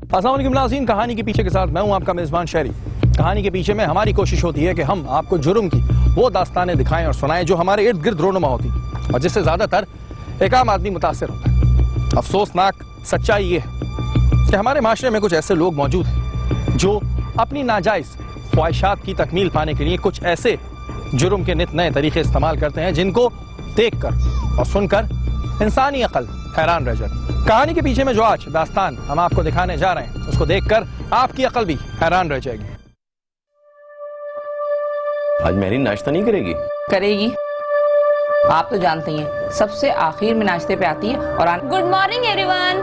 अस्सलाम वालेकुम नाज़रीन, कहानी के पीछे के साथ मैं हूं आपका मेज़बान शहरी। कहानी के पीछे में हमारी कोशिश होती है कि हम आपको जुर्म की वो दास्तानें दिखाएं और सुनाएं जो हमारे इर्द गिर्द रोनुमा होती और जिससे ज़्यादातर एक आम आदमी मुतासर होता है। अफसोसनाक सच्चाई ये है कि हमारे माशरे में कुछ ऐसे लोग मौजूद हैं जो अपनी नाजायज़ ख्वाहिशात की तकमील पाने के लिए कुछ ऐसे जुर्म के नित नए तरीके इस्तेमाल करते हैं जिनको देख कर और सुनकर इंसानी अकल हैरान रह जाती है। कहानी के पीछे में जो आज दास्तान हम आपको दिखाने जा रहे हैं उसको देखकर आपकी अकल भी हैरान रह जाएगी। आज मेरी नाश्ता नहीं करेगी? करेगी। आप तो जानते ही हैं, सबसे आखिर में नाश्ते पे आती है और good morning everyone.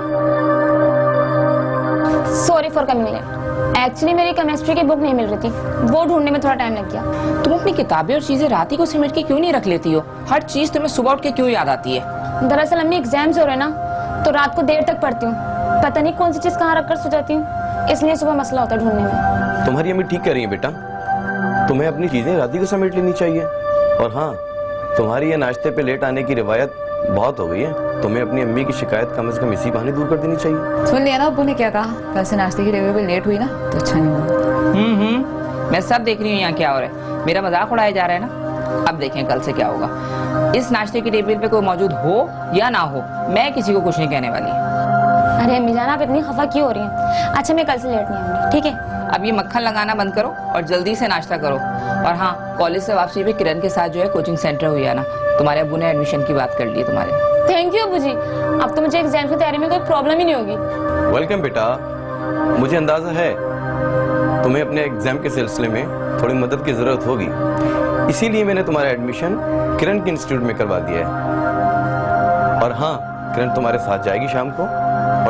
Sorry for coming late. Actually मेरी केमिस्ट्री की बुक नहीं मिल रही थी, वो ढूंढने में थोड़ा टाइम लग गया। तुम अपनी किताबें और चीजें रात ही को सिमट के क्यों नहीं रख लेती हो? हर चीज तुम्हें सुबह उठ के क्यों याद आती है? दरअसल अम्मी एग्जाम्स हो रहे ना, तो रात को देर तक पढ़ती हूँ। पता नहीं कौन सी चीज कहाँ रखकर सो जाती हूँ, इसलिए सुबह मसला होता है ढूंढने में। तुम्हारी अम्मी ठीक कर रही है बेटा, तुम्हें अपनी चीजें रात ही को समेट लेनी चाहिए। और हाँ, तुम्हारी ये नाश्ते पे लेट आने की रिवायत बहुत हो गई है। तुम्हें अपनी अम्मी की शिकायत कम से कम इसी बहाने दूर कर देनी चाहिए। सुन लिया ना अब्बू ने क्या कहा? वैसे नाश्ते की टेबल पे लेट हुई ना तो अच्छा नहीं हुआ। मैं सब देख रही हूँ यहाँ क्या हो रहा है। मेरा मजाक उड़ाया जा रहा है ना। अब देखें कल से क्या होगा। इस नाश्ते की टेबल पे कोई मौजूद हो या ना हो, मैं किसी को कुछ नहीं कहने वाली। अरे अम्मी जान, आप इतनी खफा क्यों हो रही हैं? अच्छा मैं कल से लेट नहीं आऊंगी, ठीक है? अब ये मक्खन लगाना बंद करो और जल्दी से नाश्ता करो। और हाँ, कॉलेज से वापसी पे किरण के साथ जो है कोचिंग सेंटर हुई है ना, तुम्हारे अब्बू ने एडमिशन की बात कर ली है तुम्हारे। थैंक यू अब्बू जी, अब तो मुझे एग्जाम की तैयारी में कोई प्रॉब्लम ही नहीं होगी। वेलकम बेटा, मुझे अंदाजा है तुम्हें अपने एग्जाम के सिलसिले में थोड़ी मदद की जरूरत होगी, इसीलिए मैंने तुम्हारा एडमिशन किरण के इंस्टीट्यूट में करवा दिया है। और हाँ, किरण तुम्हारे साथ जाएगी शाम को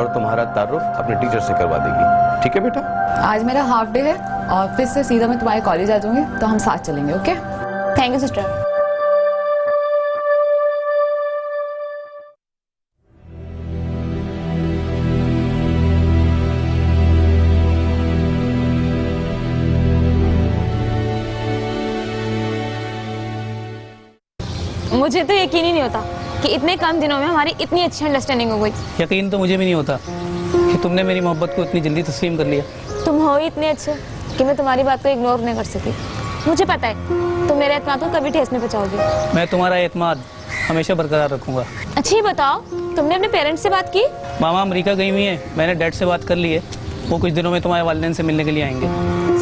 और तुम्हारा तारुफ अपने टीचर से करवा देगी। ठीक है बेटा? आज मेरा हाफ डे है, ऑफिस से सीधा मैं तुम्हारे कॉलेज आ जाऊंगी, तो हम साथ चलेंगे। ओके? Thank you sister. मुझे तो यकीन ही नहीं होता कि इतने कम दिनों में हमारी इतनी अच्छी अंडरस्टैंडिंग हो गई। यकीन तो मुझे भी नहीं होता कि तुमने मेरी मोहब्बत को इतनी जल्दी तस्लीम कर लिया। तुम हो ही इतने अच्छे कि मैं तुम्हारी बात को इग्नोर नहीं कर सकी। मुझे पता है तुम मेरे एतमाद को कभी ठेस नहीं पहुंचाओगे। मैं तुम्हारा एतमाद हमेशा बरकरार रखूंगा। अच्छा ये बताओ, तुमने अपने पेरेंट्स से बात की? मामा अमेरिका गई हुई है, मैंने डैड से बात कर ली है। वो कुछ दिनों में तुम्हारे वालिदैन से मिलने के लिए आएंगे।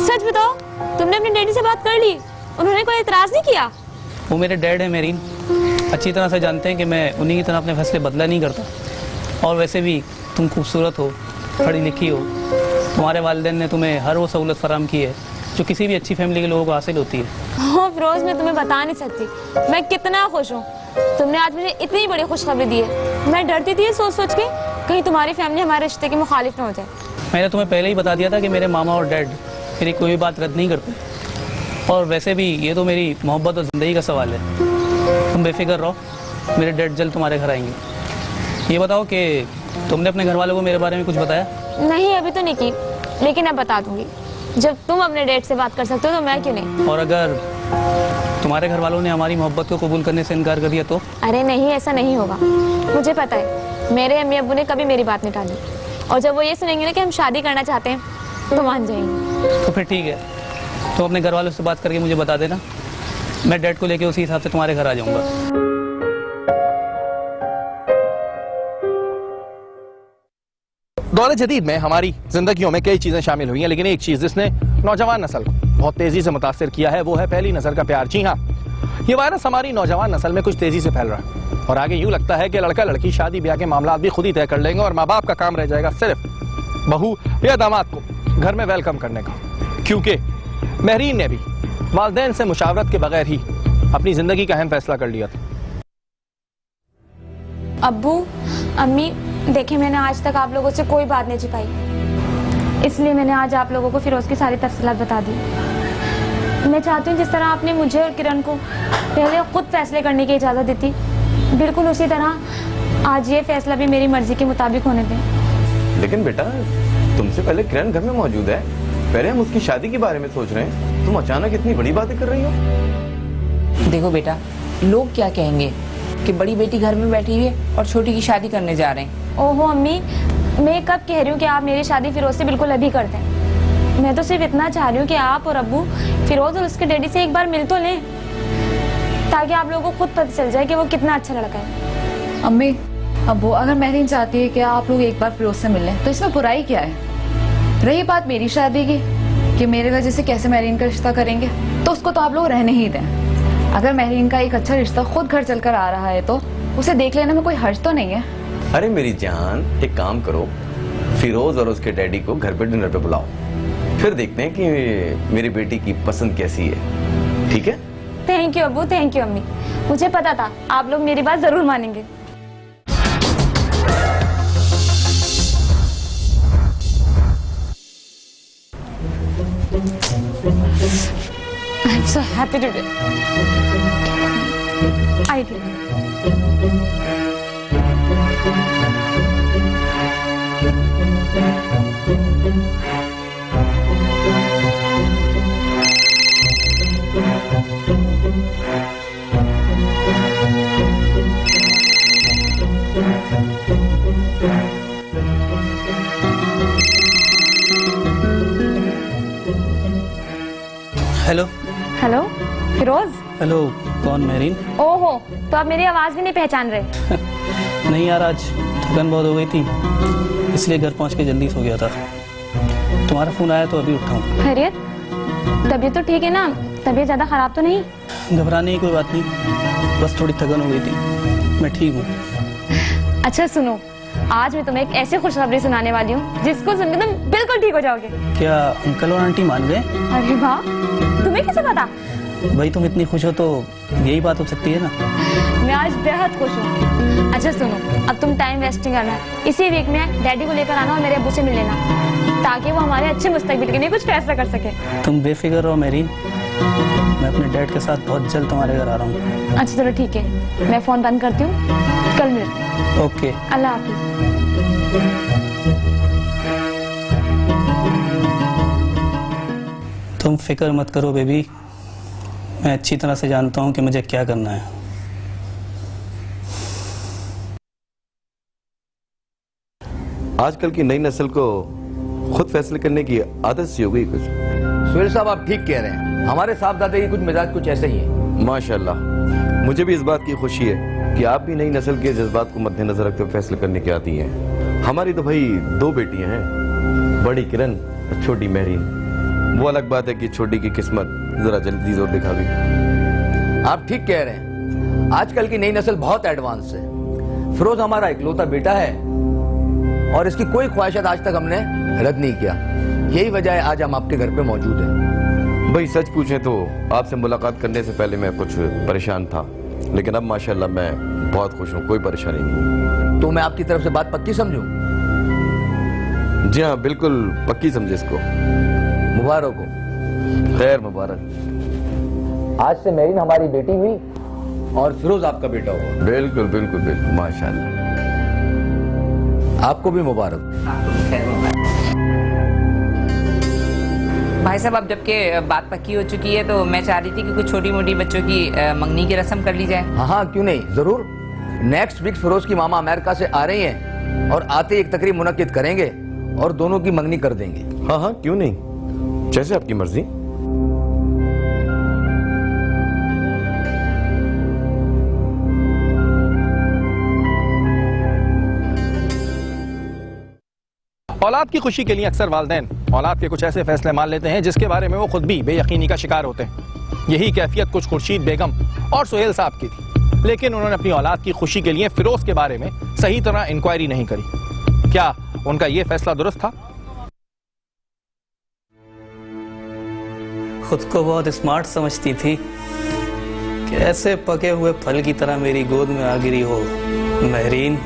सच बताओ, तुमने अपने डैडी से बात कर ली? उन्होंने कोई एतराज नहीं किया? वो मेरे डैड है मेरीन, अच्छी तरह से जानते हैं कि मैं उन्हीं की तरह अपने फैसले बदला नहीं करता। और वैसे भी तुम खूबसूरत हो, पढ़ी लिखी हो, तुम्हारे वालिदैन ने तुम्हें हर वो सहूलत फराम की है जो किसी भी अच्छी फैमिली के लोगों को हासिल होती है। हाँ फिरोज, मैं तुम्हें बता नहीं सकती मैं कितना खुश हूँ। तुमने आज मुझे इतनी बड़ी खुशखबरी दी है। मैं डरती थी सोच सोच के कहीं तुम्हारी फैमिली हमारे रिश्ते के मुखालिफ ना हो जाए। मैंने तुम्हें पहले ही बता दिया था कि मेरे मामा और डैड मेरी कोई भी बात रद्द नहीं करते। और वैसे भी ये तो मेरी मोहब्बत और ज़िंदगी का सवाल है। तुम बेफिक्र रहो, मेरे डैड जल्द तुम्हारे घर आएंगे। ये बताओ कि तुमने अपने घर वालों को मेरे बारे में कुछ बताया? नहीं अभी तो नहीं की, लेकिन अब बता दूंगी। जब तुम अपने डैड से बात कर सकते हो तो मैं क्यों नहीं। और अगर तुम्हारे घर वालों ने हमारी मोहब्बत को कबूल करने से इनकार कर दिया तो? अरे नहीं, ऐसा नहीं होगा। मुझे पता है मेरे अम्मी अब्बू ने कभी मेरी बात नहीं टाली, और जब वो ये सुनेंगे ना कि हम शादी करना चाहते हैं तो मान जाएंगे। तो फिर ठीक है, तो अपने घर वालों से बात करके मुझे बता देना। मैं डैड को लेके उसी हिसाब से तुम्हारे घर आ जाऊंगा। दौर जदीद में हमारी जिंदगियों में कई चीजें शामिल हुई हैं, लेकिन एक चीज जिसने नौजवान नस्ल को बहुत तेजी से मुतासिर किया है वो है पहली नजर का प्यार। जी हाँ, ये वायरस हमारी नौजवान नस्ल में कुछ तेजी से फैल रहा है और आगे यूं लगता है कि लड़का लड़की शादी ब्याह के मामला भी खुद ही तय कर लेंगे और माँ बाप का काम रह जाएगा सिर्फ बहू या दामाद को घर में वेलकम करने का। क्योंकि महरीन ने भी वालिदैन से मुशावरत के बगैर ही अपनी जिंदगी का अहम फैसला कर लिया था। अब्बू अम्मी देखिए, मैंने आज तक आप लोगों से कोई बात नहीं छिपाई, इसलिए मैंने आज आप लोगों को फिरोज की सारी तफसीलात बता दी। मैं चाहती हूँ जिस तरह आपने मुझे और किरण को पहले खुद फैसले करने की इजाज़त दी थी, बिल्कुल उसी तरह आज ये फैसला भी मेरी मर्जी के मुताबिक होने दें। लेकिन बेटा, तुमसे पहले किरण घर में मौजूद है, पहले हम उसकी शादी के बारे में सोच रहे हैं, तुम अचानक इतनी बड़ी बातें कर रही हो। देखो बेटा, लोग क्या कहेंगे कि बड़ी बेटी घर में बैठी हुई है और छोटी की शादी करने जा रहे हैं। ओहो अम्मी, मैं कब कह रही हूँ कि आप मेरी शादी फिरोज से बिल्कुल अभी कर दें। मैं तो सिर्फ इतना चाह रही हूँ कि आप और अब्बू फिरोज और उसके डैडी से एक बार मिल तो लें, ताकि आप लोगों को खुद पता चल जाए कि वो कितना अच्छा लड़का है। अम्मी, अब्बू, अगर महरीन चाहती है कि आप लोग एक बार फिरोज से मिल लें तो इसमें बुराई क्या है? रही बात मेरी शादी की कि मेरे वजह से कैसे महरीन का रिश्ता करेंगे, तो उसको तो आप लोग रहने ही दें। अगर महरीन का एक अच्छा रिश्ता खुद घर चलकर आ रहा है तो उसे देख लेने में कोई हर्ज तो नहीं है। अरे मेरी जान, एक काम करो, फिरोज और उसके डैडी को घर पे डिनर पे बुलाओ, फिर देखते हैं कि मेरी बेटी की पसंद कैसी है। ठीक है? थैंक यू अब्बू, थैंक यू अम्मी। मुझे पता था आप लोग मेरी बात जरूर मानेंगे। I'm so happy today. I do. Hello. Hello Firoz. Hello, कौन? महरीन? ओहो, तो आप मेरी आवाज भी नहीं पहचान रहे। नहीं यार, आज थकन बहुत हो गई थी, इसलिए घर पहुंच के जल्दी सो गया था। तुम्हारा फोन आया तो अभी उठा हूँ। खैरियत? तबीयत तो ठीक है ना? तबीयत ज्यादा खराब तो नहीं? घबराने की कोई बात नहीं, बस थोड़ी थकन हो गई थी, मैं ठीक हूँ। अच्छा सुनो, आज मैं तुम्हें एक ऐसी खुशखबरी सुनाने वाली हूँ जिसको सुनकर तुम बिल्कुल ठीक हो जाओगे। क्या अंकल और आंटी मान गए? अरे वाह, तुम्हें कैसे पता? भाई तुम इतनी खुश हो तो यही बात हो सकती है ना। मैं आज बेहद खुश हूँ। अच्छा सुनो, अब तुम टाइम वेस्ट नहीं करना, इसी वीक में डैडी को लेकर आना और मेरे अब्बू से मिल लेना, ताकि वो हमारे अच्छे मुस्तकबिल के लिए कुछ फैसला कर सके। तुम बेफिक्र रहो मेरीन, मैं अपने डैड के साथ बहुत जल्द तुम्हारे घर आ रहा हूँ। अच्छा चलो ठीक है, मैं फोन बंद करती हूँ, कल मिलते हैं। ओके। अल्लाह हाफिज। तुम फिक्र मत करो बेबी, मैं अच्छी तरह से जानता हूँ कि मुझे क्या करना है। आजकल की नई नस्ल को खुद फैसले करने की आदत सी हो गई कुछ। सुहेल साहब आप ठीक कह रहे हैं, हमारे साहबजादे की कुछ मिजाज कुछ ऐसे ही है। माशाल्लाह, मुझे भी इस बात की खुशी है कि आप भी नई नस्ल के जज्बात को मद्देनजर रखते हुए फैसले करने की आती हैं। हमारी तो भाई 2 बेटियां हैं, बड़ी किरण और छोटी महरीन। वो अलग बात है कि छोटी की किस्मत जरा जल्दी जोर दिखा भी। आप ठीक कह रहे हैं, आजकल की नई नस्ल बहुत एडवांस है। फिरोज हमारा इकलौता बेटा है और इसकी कोई ख्वाहिशात आज तक हमने रद्द नहीं किया। यही वजह है आज हम आपके घर पे मौजूद हैं। भाई सच पूछें तो आपसे मुलाकात करने से पहले मैं कुछ परेशान था, लेकिन अब माशाल्लाह मैं बहुत खुश हूँ, कोई परेशानी नहीं। तो मैं आपकी तरफ से बात पक्की समझूं? जी हाँ, बिल्कुल पक्की समझे इसको। मुबारक हो। खैर मुबारक। आज से मेरीन हमारी बेटी हुई और फिरोज आपका बेटा हुआ। बिल्कुल बिल्कुल बिल्कुल, माशाल्लाह। आपको भी मुबारक। भाई साहब, अब जबकि बात पक्की हो चुकी है तो मैं चाह रही थी कि कुछ छोटी मोटी बच्चों की मंगनी की रस्म कर ली जाए। हाँ हाँ, क्यों नहीं, जरूर। नेक्स्ट वीक फिरोज की मामा अमेरिका से आ रही हैं और आते ही एक तकरीब मुनक्किद करेंगे और दोनों की मंगनी कर देंगे। हाँ हाँ, क्यों नहीं, जैसे आपकी मर्जी। औलाद की खुशी के लिए अक्सर वालिदैन औलाद के कुछ ऐसे फैसले मान लेते हैं जिसके बारे में वो खुद भी बेयकीनी का शिकार होते हैं। यही कैफियत कुछ खुर्शीद बेगम और सुहेल साहब की थी, लेकिन उन्होंने अपनी औलाद की खुशी के लिए फिरोज के बारे में सही तरह इंक्वायरी नहीं करी। क्या उनका ये फैसला दुरुस्त था? खुद को बहुत स्मार्ट समझती थी कि ऐसे पके हुए फल की तरह मेरी गोद में आ गिरी हो। महरीन,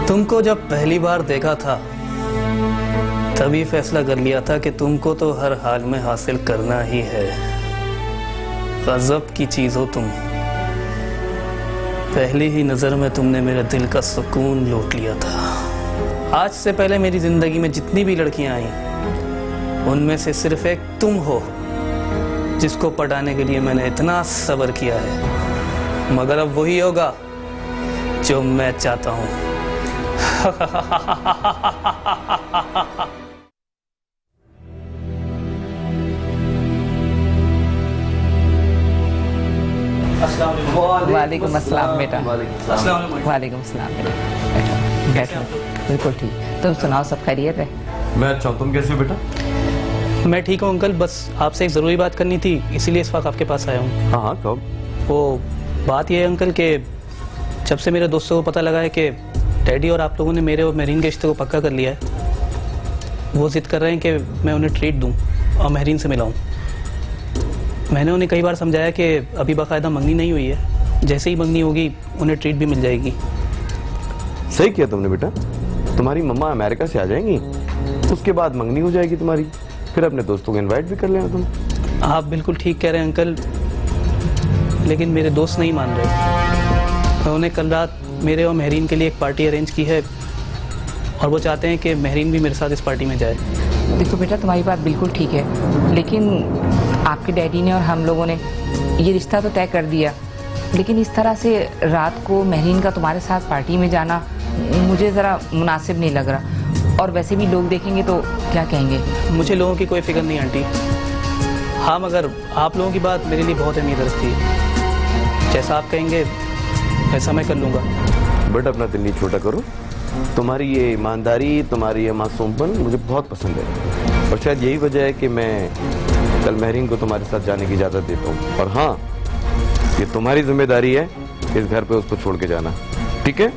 तुमको जब पहली बार देखा था तभी फैसला कर लिया था कि तुमको तो हर हाल में हासिल करना ही है। गजब की चीज हो तुम। पहली ही नजर में तुमने मेरे दिल का सुकून लूट लिया था। आज से पहले मेरी जिंदगी में जितनी भी लड़कियां आई उनमें से सिर्फ एक तुम हो जिसको पटाने के लिए मैंने इतना सब्र किया है, मगर अब वही होगा जो मैं चाहता हूं। वालेकुम अस्सलाम बेटा। वालेकुम अस्सलाम बेटा। बैठो बैठो, बिल्कुल ठीक। तुम सुनाओ, सब खैरियत है? मैं अच्छा हूँ, तुम कैसे हो बेटा? मैं ठीक हूँ अंकल, बस आपसे एक ज़रूरी बात करनी थी, इसीलिए इस वक्त आपके पास आया हूँ। हाँ हाँ, कब? वो बात यह है अंकल कि जब से मेरे दोस्तों को पता लगा है कि डैडी और आप लोगों ने मेरे और मेहरीन के रिश्ते को पक्का कर लिया है, वो जिद कर रहे हैं कि मैं उन्हें ट्रीट दूँ और मेहरीन से मिलाऊँ। मैंने उन्हें कई बार समझाया कि अभी बाकायदा मंगनी नहीं हुई है, जैसे ही मंगनी होगी उन्हें ट्रीट भी मिल जाएगी। सही किया तुमने बेटा। तुम्हारी मम्मा अमेरिका से आ जाएंगी, उसके बाद मंगनी हो जाएगी तुम्हारी, फिर अपने दोस्तों को इनवाइट भी कर लेना तुम। आप बिल्कुल ठीक कह रहे हैं अंकल, लेकिन मेरे दोस्त नहीं मान रहे। उन्होंने कल रात मेरे और मेहरीन के लिए एक पार्टी अरेंज की है और वो चाहते हैं कि मेहरीन भी मेरे साथ इस पार्टी में जाए। देखो बेटा, तुम्हारी बात बिल्कुल ठीक है, लेकिन आपके डैडी ने और हम लोगों ने ये रिश्ता तो तय कर दिया, लेकिन इस तरह से रात को मेहरीन का तुम्हारे साथ पार्टी में जाना मुझे ज़रा मुनासिब नहीं लग रहा, और वैसे भी लोग देखेंगे तो क्या कहेंगे। मुझे लोगों की कोई फिक्र नहीं आंटी। हाँ, मगर आप लोगों की बात मेरे लिए बहुत अहमियत रखती है। जैसा आप कहेंगे वैसा मैं कर लूँगा। बेटा अपना दिल नहीं छोटा करो, तुम्हारी ये ईमानदारी, तुम्हारी ये मासूमपन मुझे बहुत पसंद है, और शायद यही वजह है कि मैं कल मेहरीन को तुम्हारे साथ जाने की इजाज़त देता हूँ। और हाँ, ये तुम्हारी जिम्मेदारी है इस घर पे उसको छोड़ के जाना, ठीक है?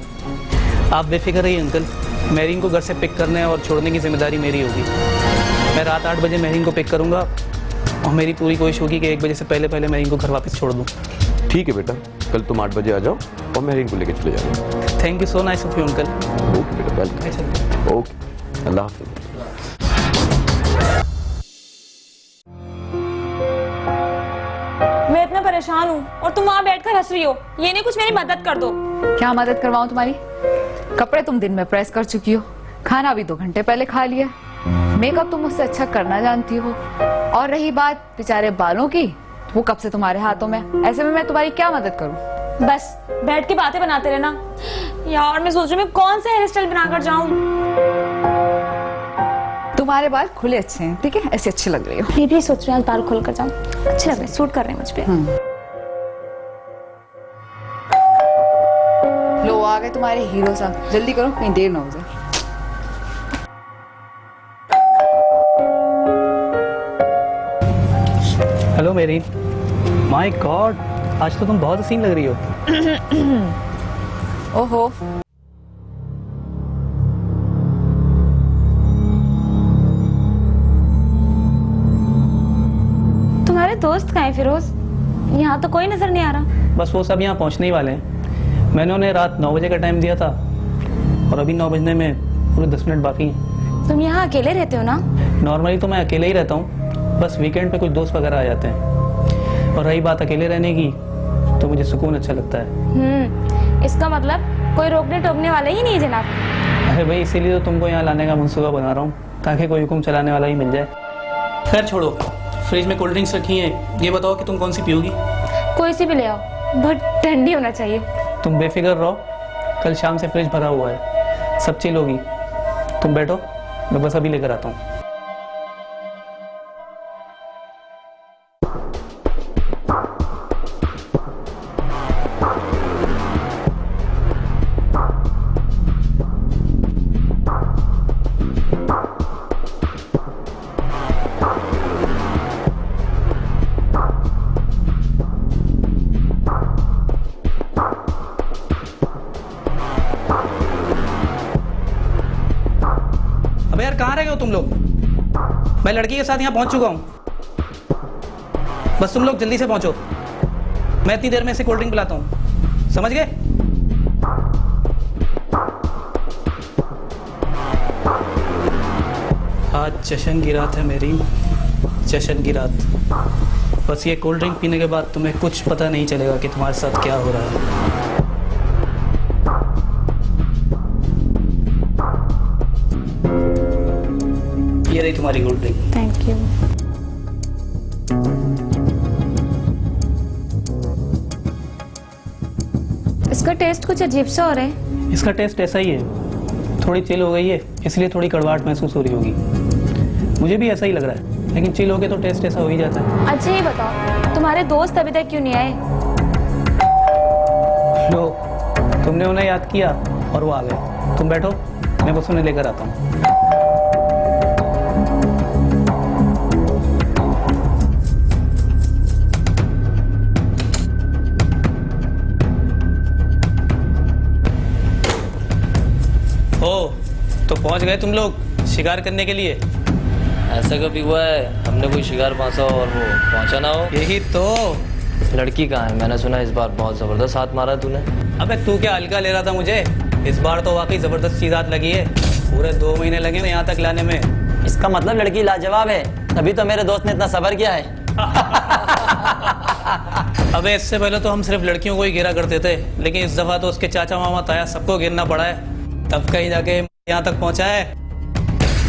आप बेफिक्र रहिए अंकल, मेहरीन को घर से पिक करने और छोड़ने की जिम्मेदारी मेरी होगी। मैं रात 8 बजे मेहरीन को पिक करूँगा और मेरी पूरी कोशिश होगी कि 1 बजे से पहले पहले मेहरीन को घर वापस छोड़ दूँ। ठीक है बेटा, कल तुम 8 बजे आ जाओ और मेहरीन को लेके चले जाना। Thank you so nice of you uncle. Okay बेटा, वेलकम। ओके, अल्लाह हाफिज़। मैं इतना परेशान हूँ और तुम वहाँ बैठकर हंस रही हो। ये नहीं कुछ मेरी मदद कर दो। क्या मदद करवाऊं तुम्हारी? कपड़े तुम दिन में प्रेस कर चुकी हो, खाना भी 2 घंटे पहले खा लिया, मेकअप तुम मुझसे अच्छा करना जानती हो, और रही बात बेचारे बालों की, वो कब से तुम्हारे हाथों में। ऐसे में मैं तुम्हारी क्या मदद करूं? बस बैठ के बातें बनाते रहना। यार मैं सोच रही हूँ मैं कौन सा हेयर स्टाइल बनाकर जाऊँ। तुम्हारे बाल खुले अच्छे हैं, ठीक है, ऐसे अच्छी लग रही हो। मैं भी सोच रही हूँ आज बाल खोल कर जाऊँ, अच्छे लग रहे हैं, सूट कर रहे हैं मुझ पे। लो आ गए तुम्हारे हीरो साहब, जल्दी करो कहीं देर ना हो जाए। हेलो मेहरीन, माय गॉड, आज तो तुम बहुत हसीन लग रही हो। ओहो, तुम्हारे दोस्त कहाँ हैं फिरोज? यहाँ तो कोई नजर नहीं आ रहा। बस वो सब यहाँ पहुँचने ही वाले हैं। मैंने उन्हें रात 9 बजे का टाइम दिया था और अभी 9 बजने में पूरे 10 मिनट बाकी हैं। तुम यहाँ अकेले रहते हो ना? नॉर्मली तो मैं अकेले ही रहता हूँ, बस वीकेंड पे कुछ दोस्त वगैरह आ जाते हैं। और रही बात अकेले रहने की, तो मुझे सुकून अच्छा लगता है। इसका मतलब कोई रोकने टोकने वाला ही नहीं है जनाब। अरे भाई, इसीलिए तो तुमको यहाँ लाने का मंसूबा बना रहा हूँ, ताकि कोई हुक्म चलाने वाला ही मिल जाए। खैर छोड़ो, फ्रिज में कोल्ड ड्रिंक्स रखी हैं, ये बताओ कि तुम कौन सी पियोगी? कोई सी भी ले आओ, बहुत ठंडी होना चाहिए। तुम बेफिक्र रहो, कल शाम से फ्रिज भरा हुआ है, सब चिल होगी। तुम बैठो, मैं बस अभी लेकर आता हूँ। अबे यार, कहाँ रह गए हो तुम लोग? मैं लड़की के साथ यहाँ पहुँच चुका हूँ, बस तुम लोग जल्दी से पहुँचो। मैं इतनी देर में इसे कोल्ड ड्रिंक पिलाता हूँ, समझ गए? आज जश्न की रात है मेरी, जश्न की रात। बस ये कोल्ड ड्रिंक पीने के बाद तुम्हें कुछ पता नहीं चलेगा कि तुम्हारे साथ क्या हो रहा है। ये रही तुम्हारी कोल्ड ड्रिंक। Thank you. इसका टेस्ट कुछ अजीब सा हो रहा है। इसका टेस्ट ऐसा ही है, थोड़ी चिल हो गई है, इसलिए थोड़ी कड़वाहट महसूस हो रही होगी। मुझे भी ऐसा ही लग रहा है, लेकिन चिल हो के तो टेस्ट ऐसा हो ही जाता है। अच्छा ये बताओ, तुम्हारे दोस्त अभी तक क्यों नहीं आए? लो, तुमने उन्हें याद किया और वो आ गए। तुम बैठो, मैं बस उन्हें लेकर आता हूँ। ओ, तो पहुंच गए तुम लोग शिकार करने के लिए? ऐसा कभी हुआ है हमने कोई शिकार फांसा हो और वो पहुंचा ना हो? यही तो। लड़की कहाँ है? मैंने सुना इस बार बहुत जबरदस्त हाथ मारा तूने। अबे तू क्या हल्का ले रहा था मुझे? इस बार तो वाकई जबरदस्त चीज हाथ लगी है। पूरे 2 महीने लगे ना यहाँ तक लाने में। इसका मतलब लड़की लाजवाब है, तभी तो मेरे दोस्त ने इतना सब्र किया है। अबे इससे पहले तो हम सिर्फ लड़कियों को ही घेरा करते थे, लेकिन इस दफा तो उसके चाचा मामा ताया सबको घेरना पड़ा है, तब कहीं जाके यहाँ तक पहुंचा है।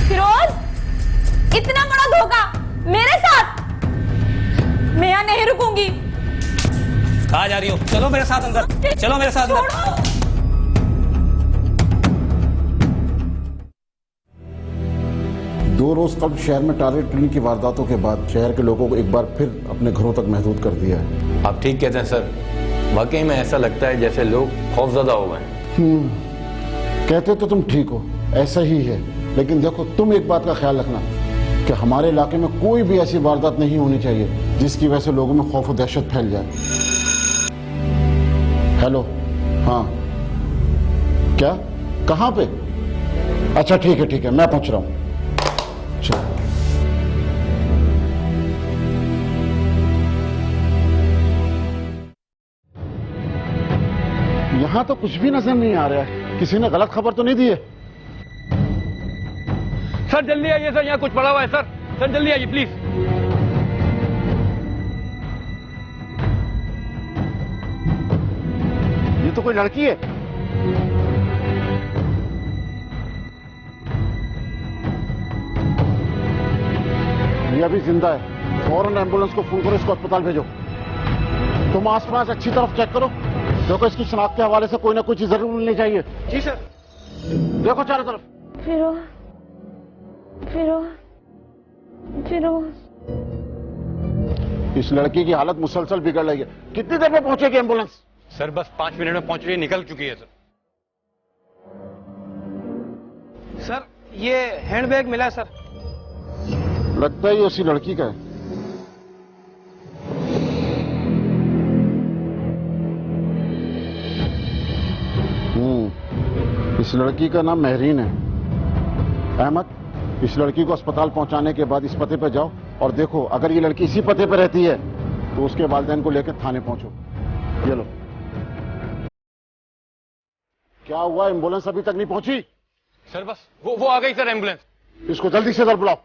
फिरोज, इतना बड़ा धोखा मेरे साथ? मैं यहाँ नहीं रुकूंगी। कहाँ जा रही हो? चलो मेरे साथ अंदर, चलो मेरे साथ अंदर। 2 रोज कल शहर में टारगेट किलिंग की वारदातों के बाद शहर के लोगों को एक बार फिर अपने घरों तक महदूद कर दिया है। आप ठीक कहते हैं सर, वाकई में ऐसा लगता है जैसे लोग खौफजदा हो गए। कहते तो तुम ठीक हो, ऐसा ही है, लेकिन देखो तुम एक बात का ख्याल रखना कि हमारे इलाके में कोई भी ऐसी वारदात नहीं होनी चाहिए जिसकी वजह से लोगों में खौफ और दहशत फैल जाए। हेलो, हाँ, क्या, कहाँ पे? अच्छा ठीक है, मैं पहुंच रहा हूँ। चलो। यहाँ तो कुछ भी नजर नहीं आ रहा है, किसी ने गलत खबर तो नहीं दी है? सर जल्दी आइए सर, यहाँ कुछ पड़ा हुआ है सर। सर जल्दी आइए प्लीज। ये तो कोई लड़की है। ये अभी जिंदा है, फौरन एम्बुलेंस को फोन करो, इसको अस्पताल भेजो। तुम आसपास अच्छी तरफ चेक करो, देखो इसकी शनाख्त के हवाले से कोई ना कोई चीज जरूर मिलनी चाहिए। जी सर। देखो चारों तरफ। इस लड़की की हालत मुसलसल बिगड़ रही है। कितनी देर में पहुंचेगी एम्बुलेंस? सर बस 5 मिनट में पहुंच रही है, निकल चुकी है सर। सर ये हैंडबैग मिला है सर। लगता है ये उसी लड़की का है। इस लड़की का नाम महरीन है। अहमद, इस लड़की को अस्पताल पहुंचाने के बाद इस पते पर जाओ और देखो, अगर ये लड़की इसी पते पर रहती है तो उसके वालिदैन को लेकर थाने पहुंचो। ये लो। क्या हुआ, एम्बुलेंस अभी तक नहीं पहुंची? सर बस वो आ गई सर एम्बुलेंस। इसको जल्दी से इधर बुलाओ।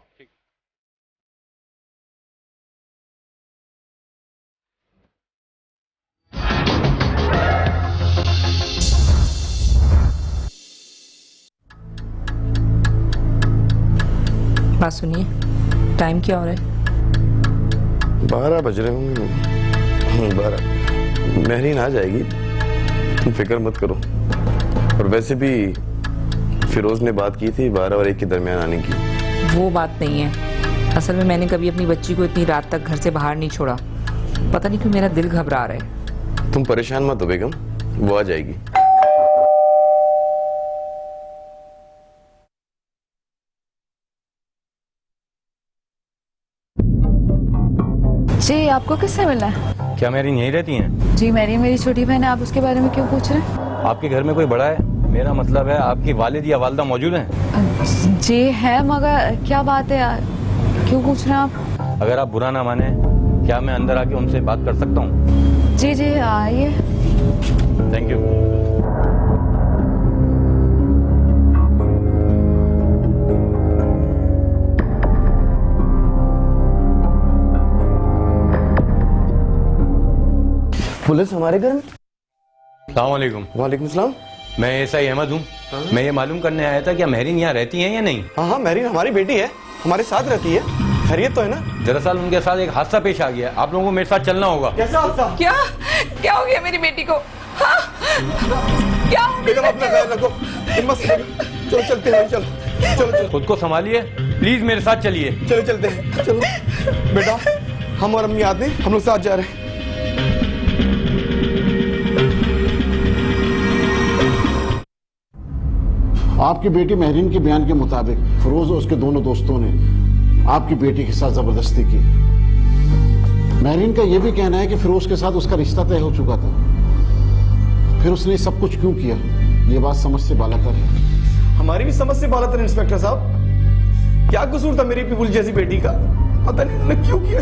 बात सुनिए, टाइम क्या हो रहा है? 12 बज रहे होंगे। 12। महरीन आ जाएगी, तुम फिक्र मत करो। और वैसे भी फिरोज ने बात की थी 12 और 1 के दरमियान आने की। वो बात नहीं है, असल में मैंने कभी अपनी बच्ची को इतनी रात तक घर से बाहर नहीं छोड़ा। पता नहीं क्यों मेरा दिल घबरा रहा है। तुम परेशान मत हो बेगम, वो आ जाएगी। जी, आपको किससे मिलना है? क्या मेरी यहीं रहती हैं? जी, मेरी छोटी बहन है, आप उसके बारे में क्यों पूछ रहे हैं? आपके घर में कोई बड़ा है? मेरा मतलब है आपकी वालिद या वालदा मौजूद हैं? जी है, मगर क्या बात है, क्यों पूछ रहे हैं आप? अगर आप बुरा ना माने, क्या मैं अंदर आके उनसे बात कर सकता हूँ? जी आइए। Thank you. पुलिस हमारे घर में? अस्सलाम वालेकुम। वालेकुम सलाम। मैं एसआई अहमद हूँ। मैं ये मालूम करने आया था कि महरीन यहाँ रहती हैं या नहीं? हाँ, महरीन हमारी बेटी है, हमारे साथ रहती है। खैरियत तो है ना? दरअसल उनके साथ एक हादसा पेश आ गया, आप लोगों को मेरे साथ चलना होगा। कैसा हादसा? क्या हो गया मेरी बेटी को? हाँ? क्या हो गया? बेगम अपना ख्याल रखो, हिम्मत से। चलो चलते हैं, चलो चलो चलो खुद को संभालिए, प्लीज मेरे साथ चलिए। चलो चलते हैं, चलो बेटा, हम और अम्मी आते हैं, हम लोग साथ जा रहे हैं। आपकी बेटी महरीन के बयान के मुताबिक फिरोज और उसके दोनों दोस्तों ने आपकी बेटी के साथ जबरदस्ती की। महरीन का यह भी कहना है कि फिरोज के साथ उसका रिश्ता तय हो चुका था, फिर उसने सब कुछ क्यों किया? ये बात समझ से बालातर है। हमारी भी समझ से बालातर इंस्पेक्टर साहब। क्या कसूर था मेरी पिपुल जैसी बेटी का? पता नहीं उन्होंने क्यों किया।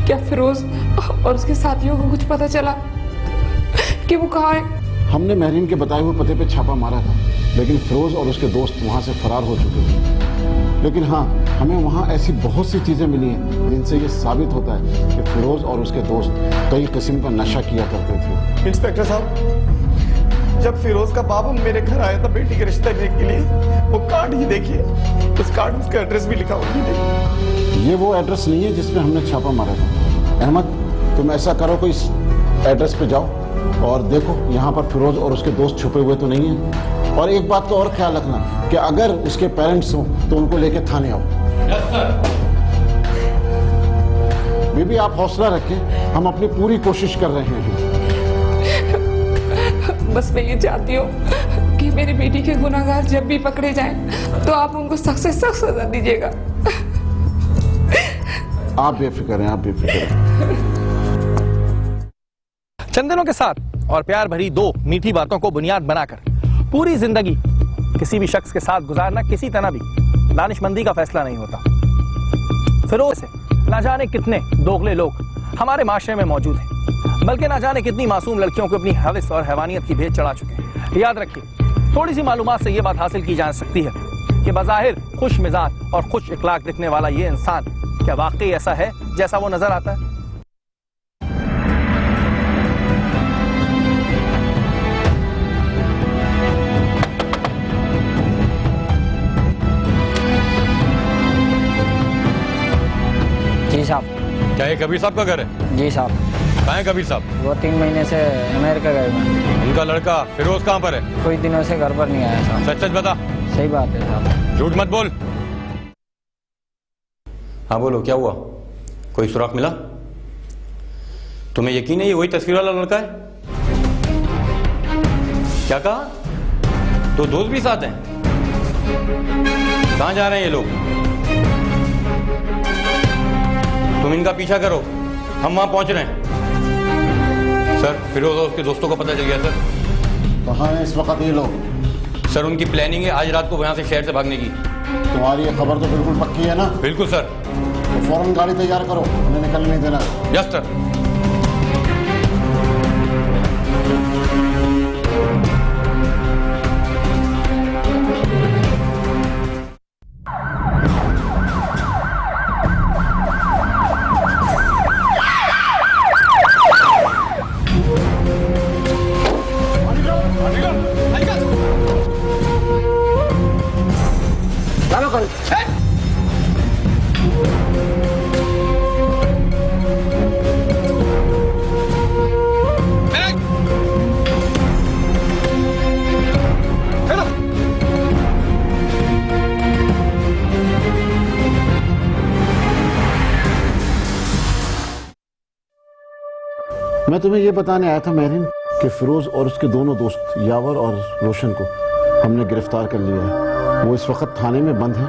क्या फिरोज और उसके साथियों को कुछ पता चला कि वो कहाँ है? हमने महरीन के बताए हुए पते पे छापा मारा था, लेकिन फिरोज और उसके दोस्त वहां से फरार हो चुके थे। लेकिन हाँ, हमें वहां ऐसी बहुत सी चीजें मिली हैं जिनसे ये साबित होता है कि फिरोज और उसके दोस्त कई किस्म का नशा किया करते थे। इंस्पेक्टर साहब, जब फिरोज का बाप मेरे घर आया था बेटी के रिश्ते लेने के लिए, वो कार्ड ही देखिए, उस कार्ड में उसका एड्रेस भी लिखा हुआ। ये वो एड्रेस नहीं है जिसमें हमने छापा मारा था। अहमद, तुम ऐसा करो कि इस एड्रेस पे जाओ और देखो यहाँ पर फिरोज और उसके दोस्त छुपे हुए तो नहीं है। और एक बात का और ख्याल रखना कि अगर उसके पेरेंट्स हो तो उनको लेके थाने आओ। बीबी, आप हौसला रखें, हम अपनी पूरी कोशिश कर रहे हैं। बस मैं ये चाहती हूँ कि मेरी बेटी के गुनाहगार जब भी पकड़े जाएं तो आप उनको सख्त से सख्त सजा दीजिएगा। आप बेफिक्र हैं, आप बेफिक्र हैं। चंद दिनों के साथ और प्यार भरी दो मीठी बातों को बुनियाद बनाकर पूरी जिंदगी किसी भी शख्स के साथ गुजारना किसी तरह भी दानिशमंदी का फैसला नहीं होता। फिरोज से ना जाने कितने दोगले लोग हमारे माशरे में मौजूद हैं, बल्कि ना जाने कितनी मासूम लड़कियों को अपनी हवस और हैवानियत की भेंट चढ़ा चुके हैं। याद रखिए, थोड़ी सी मालूमात से यह बात हासिल की जा सकती है कि बज़ाहिर खुश मिजाज और खुश इखलाक दिखने वाला ये इंसान क्या वाकई ऐसा है जैसा वो नजर आता है? जी साहब। क्या ये कबीर साहब का घर है? जी साहब। कहाँ है कबीर साहब? वो 3 महीने से अमेरिका गए हुए हैं। उनका लड़का फिरोज कहाँ पर है? कोई दिनों से घर पर नहीं आया साहब। सच सच बता। सही बात है साहब। झूठ मत बोल। हाँ बोलो, क्या हुआ? कोई सुराग मिला? तुम्हें यकीन है ये वही तस्वीर वाला लड़का है? क्या कहा? तो दोस्त भी साथ हैं? कहाँ जा रहे हैं ये लोग? तुम इनका पीछा करो, हम वहां पहुंच रहे हैं। सर, फिरोज और उसके दोस्तों को पता चल गया सर। कहाँ है इस वक्त ये लोग? सर, उनकी प्लानिंग है आज रात को यहाँ से शहर से भागने की। तुम्हारी ये खबर तो बिल्कुल पक्की है ना? बिल्कुल सर। तो फौरन गाड़ी तैयार करो, उन्हें निकलने नहीं देना। Yes sir. मैं तुम्हें यह बताने आया था महरीन कि फिरोज और उसके दोनों दोस्त यावर और रोशन को हमने गिरफ्तार कर लिया है। वो इस वक्त थाने में बंद हैं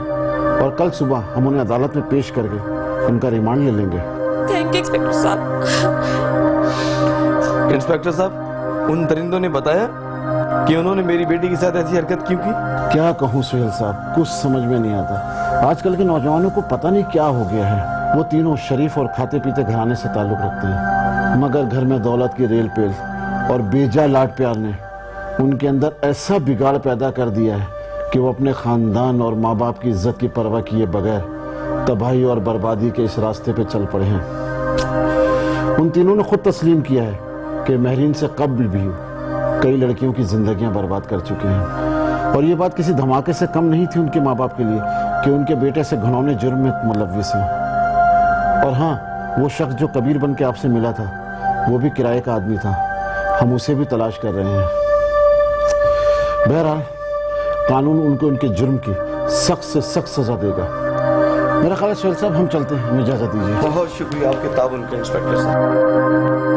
और कल सुबह हम उन्हें अदालत में पेश करके उनका रिमांड ले लेंगे। थैंक यू इंस्पेक्टर साहब। इंस्पेक्टर साहब, उन दरिंदों ने बताया कि उन्होंने मेरी बेटी के साथ ऐसी हरकत क्यों की? क्या कहूँ सुहेल साहब, कुछ समझ में नहीं आता। आजकल के नौजवानों को पता नहीं क्या हो गया है। वो तीनों शरीफ और खाते पीते घराने से ताल्लुक रखते हैं, मगर घर में दौलत की रेल पेल और बेजा लाड प्यार ने उनके अंदर ऐसा बिगाड़ पैदा कर दिया है कि वो अपने खानदान और माँ बाप की इज्जत की परवाह किए बगैर तबाही और बर्बादी के इस रास्ते पे चल पड़े हैं। उन तीनों ने खुद तस्लीम किया है कि महरीन से कब्ल भी कई लड़कियों की जिंदगियां बर्बाद कर चुके हैं, और ये बात किसी धमाके से कम नहीं थी उनके माँ बाप के लिए कि उनके बेटे से घिनौने जुर्म में मुलव्विस हैं। और हाँ, वो शख्स जो कबीर बन के आपसे मिला था वो भी किराए का आदमी था, हम उसे भी तलाश कर रहे हैं। बहरहाल कानून उनको उनके जुर्म की सख्त से सख्त सजा देगा। मेरा ख्याल है सुहेल साहब हम चलते हैं, हमें इजाजत दीजिए। बहुत शुक्रिया आपके ताबन के इंस्पेक्टर साहब।